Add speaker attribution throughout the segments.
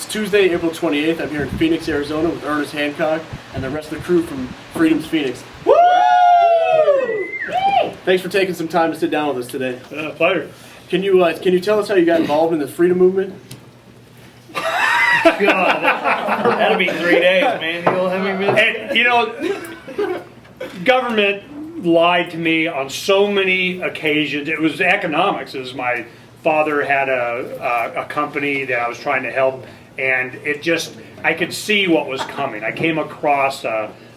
Speaker 1: It's Tuesday, April 28th. I'm here in Phoenix, Arizona with Ernest, Hancock, and the rest of the crew from Freedom's Phoenix. Woo! Thanks for taking some time to sit down with us today.
Speaker 2: Pleasure.
Speaker 1: Can you tell us how you got involved in the freedom movement?
Speaker 2: God, that'll be 3 days, man. You'll have me miss. And, you know, government lied to me on so many occasions. It was economics. It was my father had a company that I was trying to help, and it just, I could see what was coming. I came across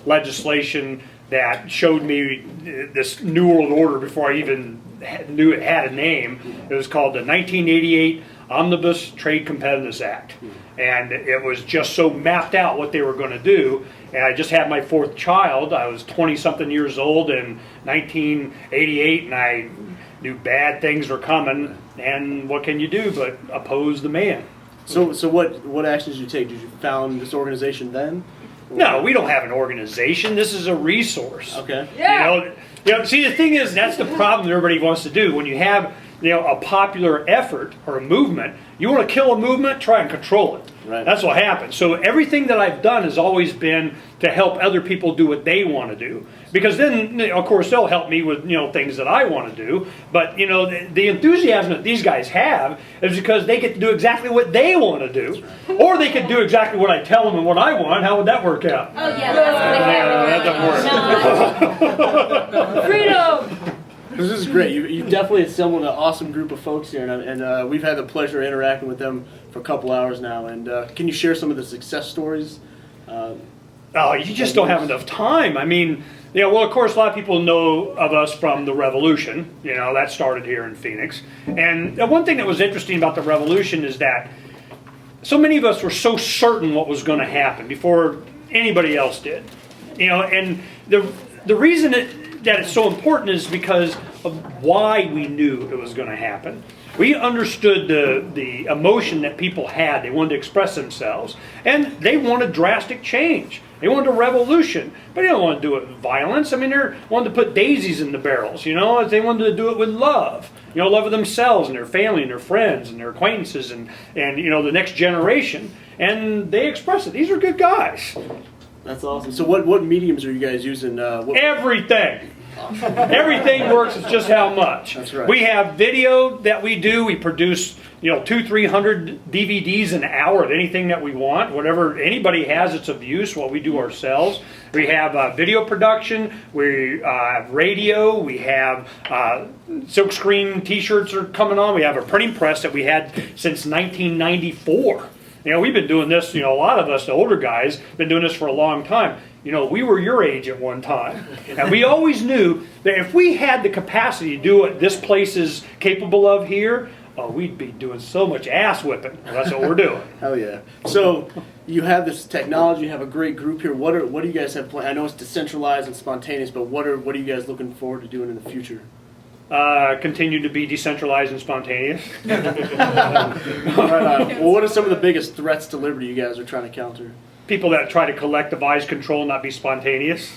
Speaker 2: legislation that showed me this New World Order before I even knew it had a name. It was called the 1988 Omnibus Trade Competitiveness Act. And it was just so mapped out what they were going to do. And I just had my fourth child. I was 20-something years old in 1988, and I knew bad things were coming. And what can you do but oppose the man?
Speaker 1: So what actions did you take? Did you found this organization then?
Speaker 2: No, we don't have an organization. This is a resource.
Speaker 1: Okay.
Speaker 2: Yeah. You know, see, the thing is, that's the problem that everybody wants to do. When you have, you know, a popular effort or a movement, you want to kill a movement, try and control it.
Speaker 1: Right.
Speaker 2: That's what happens. So everything that I've done has always been to help other people do what they want to do. Because then, of course, they'll help me with, you know, things that I want to do. But, you know, the enthusiasm that these guys have is because they get to do exactly what they want to do. Or they can do exactly what I tell them and what I want. How would that work out?
Speaker 3: Oh, yeah, that's
Speaker 2: that doesn't work.
Speaker 3: Freedom!
Speaker 1: This is great. You've definitely assembled an awesome group of folks here, and we've had the pleasure of interacting with them for a couple hours now. And can you share some of the success stories?
Speaker 2: Oh, you just don't have enough time. I mean, you know, well, of course, a lot of people know of us from the Revolution. You know, that started here in Phoenix. And one thing that was interesting about the Revolution is that so many of us were so certain what was going to happen before anybody else did. You know, and the reason that it's so important is because of why we knew it was going to happen. We understood the emotion that people had. They wanted to express themselves, and they wanted drastic change. They wanted a revolution, but they don't want to do it with violence. I mean, they wanted to put daisies in the barrels, you know. They wanted to do it with love, you know, love of themselves and their family and their friends and their acquaintances and you know, the next generation. And they express it. These are good guys.
Speaker 1: That's awesome. So what mediums are you guys using?
Speaker 2: Everything. Everything works. It's just how much.
Speaker 1: That's right.
Speaker 2: We have video that we do. We produce, you know, 200-300 DVDs an hour of anything that we want. Whatever anybody has, it's of use. What we do ourselves. We have video production. We have radio. We have silkscreen T-shirts are coming on. We have a printing press that we had since 1994. You know, we've been doing this, you know, a lot of us, the older guys, been doing this for a long time. You know, we were your age at one time. And we always knew that if we had the capacity to do what this place is capable of here, we'd be doing so much ass whipping. Well, that's what we're doing.
Speaker 1: Hell yeah. So you have this technology, you have a great group here. What do you guys have planned? I know it's decentralized and spontaneous, but what are you guys looking forward to doing in the future?
Speaker 2: Continue to be decentralized and spontaneous.
Speaker 1: Right on. Well, what are some of the biggest threats to liberty you guys are trying to counter?
Speaker 2: People that try to collectivize control, not be spontaneous.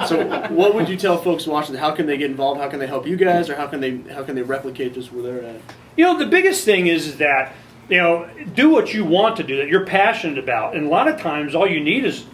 Speaker 1: So what would you tell folks watching? How can they get involved? How can they help you guys? Or how can they replicate this where they're at?
Speaker 2: You know, the biggest thing is that, you know, do what you want to do, that you're passionate about. And a lot of times all you need is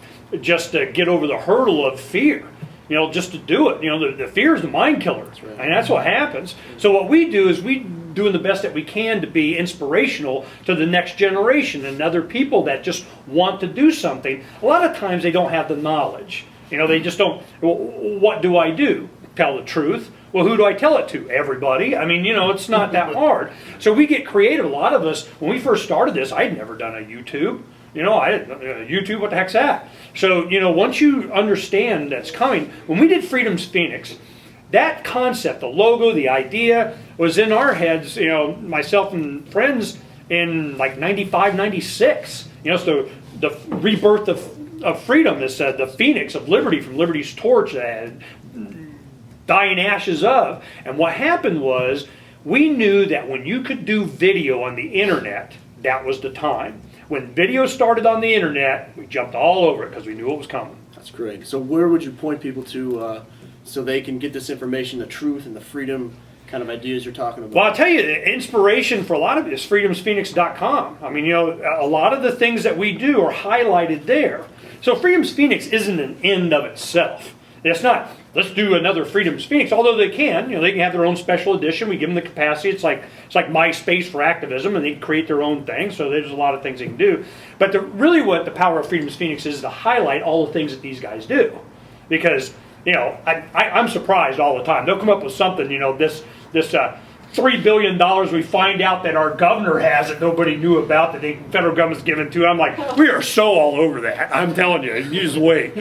Speaker 2: just to get over the hurdle of fear. You know, just to do it. You know, the fear is the mind killer. That's right. And that's what happens. So what we do is we doing the best that we can to be inspirational to the next generation and other people that just want to do something. A lot of times they don't have the knowledge. You know, they just don't, well, what do I do? Tell the truth. Well, who do I tell it to? Everybody. I mean, you know, it's not that hard. So we get creative. A lot of us, when we first started this, I had never done a YouTube. You know, I didn't, YouTube, what the heck's that? So, you know, once you understand that's coming, when we did Freedom's Phoenix, that concept, the logo, the idea was in our heads, you know, myself and friends in like 95, 96. You know, so the rebirth of freedom, this the phoenix of liberty from liberty's torch, dying ashes of. And what happened was we knew that when you could do video on the internet, that was the time. When video started on the internet, we jumped all over it because we knew what was coming.
Speaker 1: That's great. So where would you point people to so they can get this information, the truth and the freedom kind of ideas you're talking about?
Speaker 2: Well, I'll tell you, the inspiration for a lot of it is freedomsphoenix.com. I mean, a lot of the things that we do are highlighted there. So Freedom's Phoenix isn't an end of itself. It's not, let's do another Freedom's Phoenix, although they can. They can have their own special edition. We give them the capacity. It's like MySpace for activism, and they can create their own thing. So there's a lot of things they can do. But really what the power of Freedom's Phoenix is to highlight all the things that these guys do. Because, I'm surprised all the time. They'll come up with something, this $3 billion we find out that our governor has that nobody knew about, that the federal government's given to. I'm like, we are so all over that. I'm telling you, you just wait.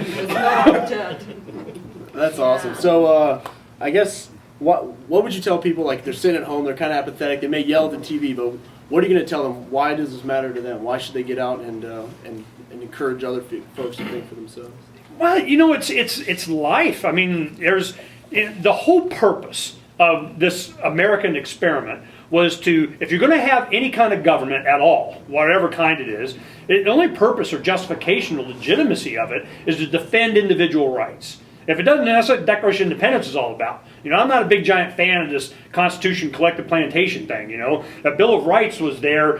Speaker 1: That's awesome. So I guess what would you tell people, like they're sitting at home, they're kind of apathetic, they may yell at the TV, but what are you going to tell them? Why does this matter to them? Why should they get out and encourage other folks to think for themselves?
Speaker 2: Well, it's life. I mean, the whole purpose of this American experiment was to, if you're going to have any kind of government at all, whatever kind it is, the only purpose or justification or legitimacy of it is to defend individual rights. If it doesn't, that's what the Declaration of Independence is all about. I'm not a big giant fan of this Constitution collective plantation thing. The Bill of Rights was there,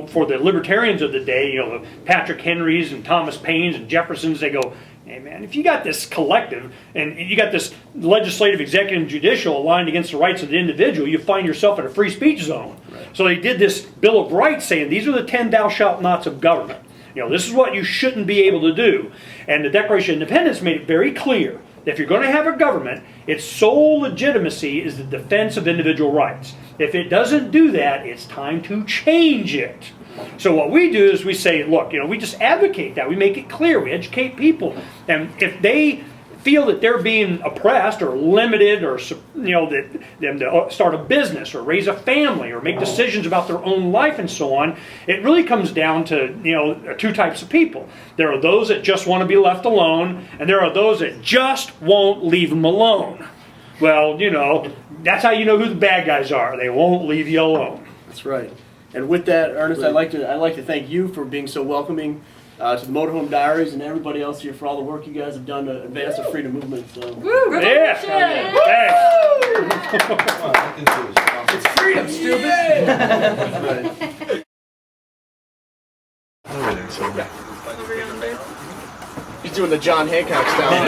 Speaker 2: for the libertarians of the day, the Patrick Henrys and Thomas Paines and Jeffersons. They go, hey man, if you got this collective and you got this legislative, executive, and judicial aligned against the rights of the individual, you find yourself in a free speech zone. Right. So they did this Bill of Rights saying these are the 10 thou shalt nots of government. This is what you shouldn't be able to do. And the Declaration of Independence made it very clear that if you're going to have a government, its sole legitimacy is the defense of individual rights. If it doesn't do that, it's time to change it. So what we do is we say, look, we just advocate that. We make it clear. We educate people. And if they feel that they're being oppressed or limited, or them to start a business or raise a family or make decisions about their own life and so on, it really comes down to two types of people. There are those that just want to be left alone, and there are those that just won't leave them alone. Well, that's how you know who the bad guys are. They won't leave you alone.
Speaker 1: That's right. And with that, Ernest, I'd like to thank you for being so welcoming to the Motorhome Diaries and everybody else here for all the work you guys have done to advance the freedom movement. So.
Speaker 2: Woo! Yeah! Thanks!
Speaker 1: It's freedom, stupid! He's doing the John Hancock style.